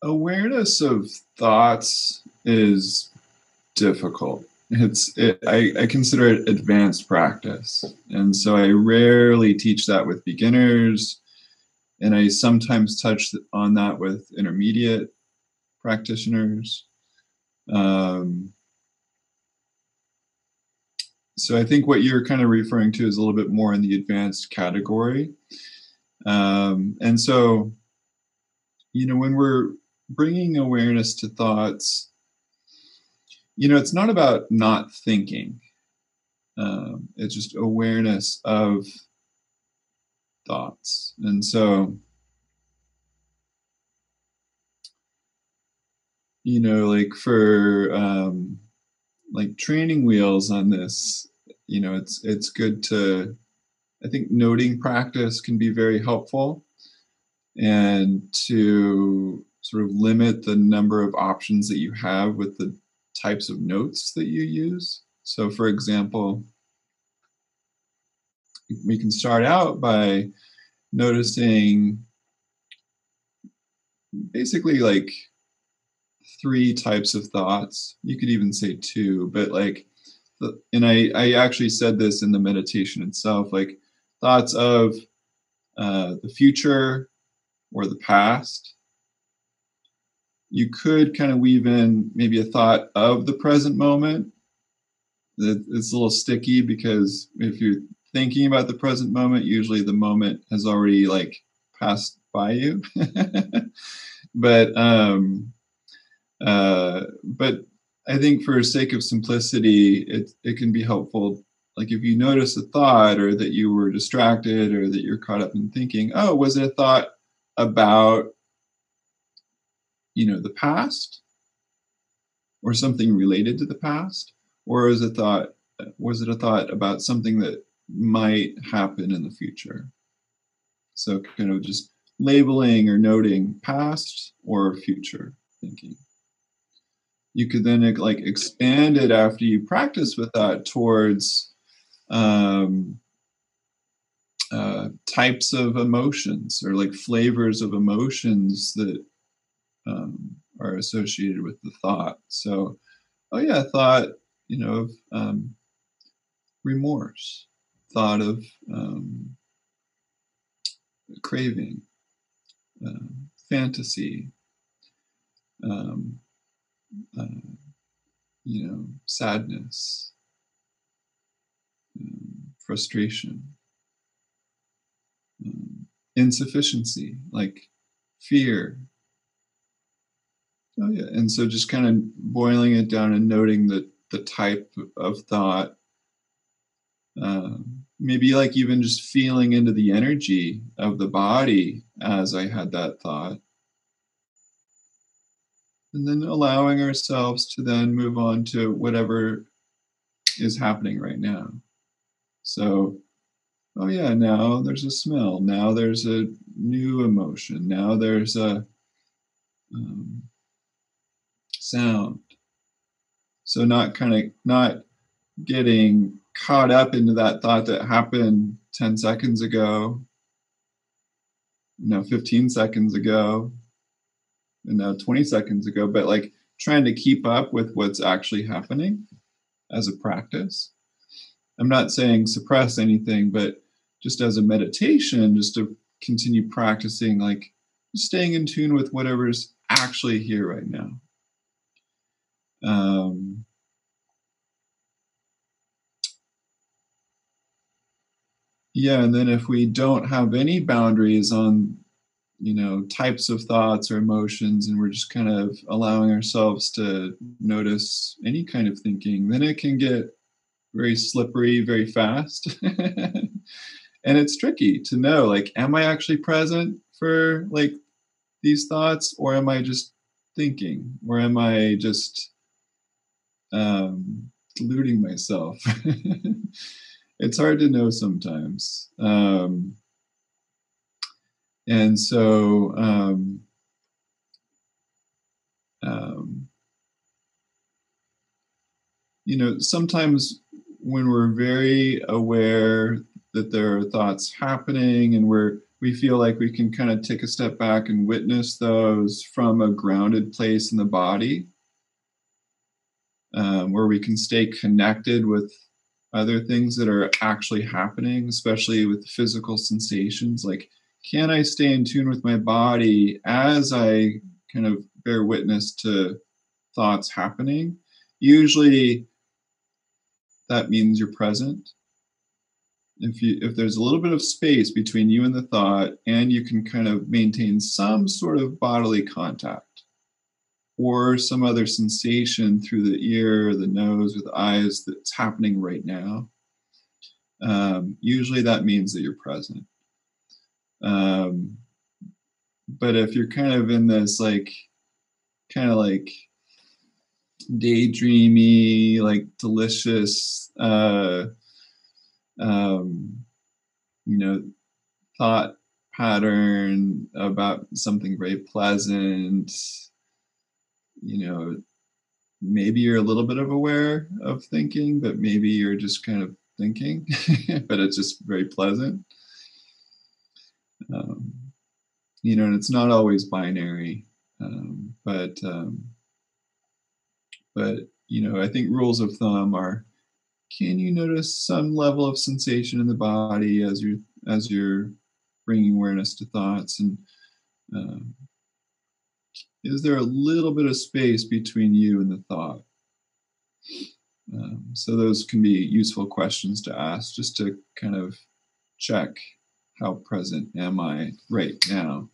Awareness of thoughts is difficult. I consider it advanced practice. And so I rarely teach that with beginners, and I sometimes touch on that with intermediate practitioners. Um, so I think what you're kind of referring to is a little bit more in the advanced category. And so, when we're bringing awareness to thoughts, it's not about not thinking. It's just awareness of thoughts. And so, like for like training wheels on this, it's good to, I think noting practice can be very helpful, and to sort of limit the number of options that you have with the types of notes that you use. So, for example, we can start out by noticing basically like three types of thoughts. You could even say two, but like, and I actually said this in the meditation itself, like thoughts of the future or the past. You could kind of weave in maybe a thought of the present moment. It's a little sticky because if you're thinking about the present moment, usually the moment has already like passed by you. But I think for sake of simplicity, it can be helpful. Like if you notice a thought, or that you were distracted, or that you're caught up in thinking, oh, was it a thought about, the past, or something related to the past? Or was it a thought about something that might happen in the future? So kind of just labeling or noting past or future thinking. You could then like expand it after you practice with that towards um, types of emotions, or like flavors of emotions that are associated with the thought. So, oh yeah, thought, of remorse, thought of craving, fantasy, um, uh, sadness, frustration, insufficiency, like fear. Oh yeah, and so just kind of boiling it down and noting the type of thought. Maybe like even just feeling into the energy of the body as I had that thought, and then allowing ourselves to then move on to whatever is happening right now. So, oh yeah, now there's a smell. Now there's a new emotion. Now there's a um, sound. So not getting caught up into that thought that happened 10 seconds ago, 15 seconds ago, and now 20 seconds ago, but like trying to keep up with what's actually happening as a practice. I'm not saying suppress anything, but just as a meditation, just to continue practicing, like staying in tune with whatever's actually here right now. Um, yeah, and then if we don't have any boundaries on, types of thoughts or emotions, and we're just kind of allowing ourselves to notice any kind of thinking, then it can get very slippery very fast. And it's tricky to know, like, am I actually present for like these thoughts, or am I just thinking, or am I just deluding myself? It's hard to know sometimes. And so, um, sometimes when we're very aware that there are thoughts happening, and we feel like we can kind of take a step back and witness those from a grounded place in the body, where we can stay connected with other things that are actually happening, especially with physical sensations. Like, can I stay in tune with my body as I kind of bear witness to thoughts happening? Usually that means you're present. If there's a little bit of space between you and the thought, and you can kind of maintain some sort of bodily contact or some other sensation through the ear, or the nose, or the eyes that's happening right now, usually that means that you're present. Um, but if you're kind of in this kind of like daydreamy, like delicious, um, you know, thought pattern about something very pleasant, maybe you're a little bit of aware of thinking, but maybe you're just kind of thinking, but it's just very pleasant. Um, and it's not always binary, but I think rules of thumb are: can you notice some level of sensation in the body as you're bringing awareness to thoughts, and um, is there a little bit of space between you and the thought? So those can be useful questions to ask, just to kind of check how present am I right now.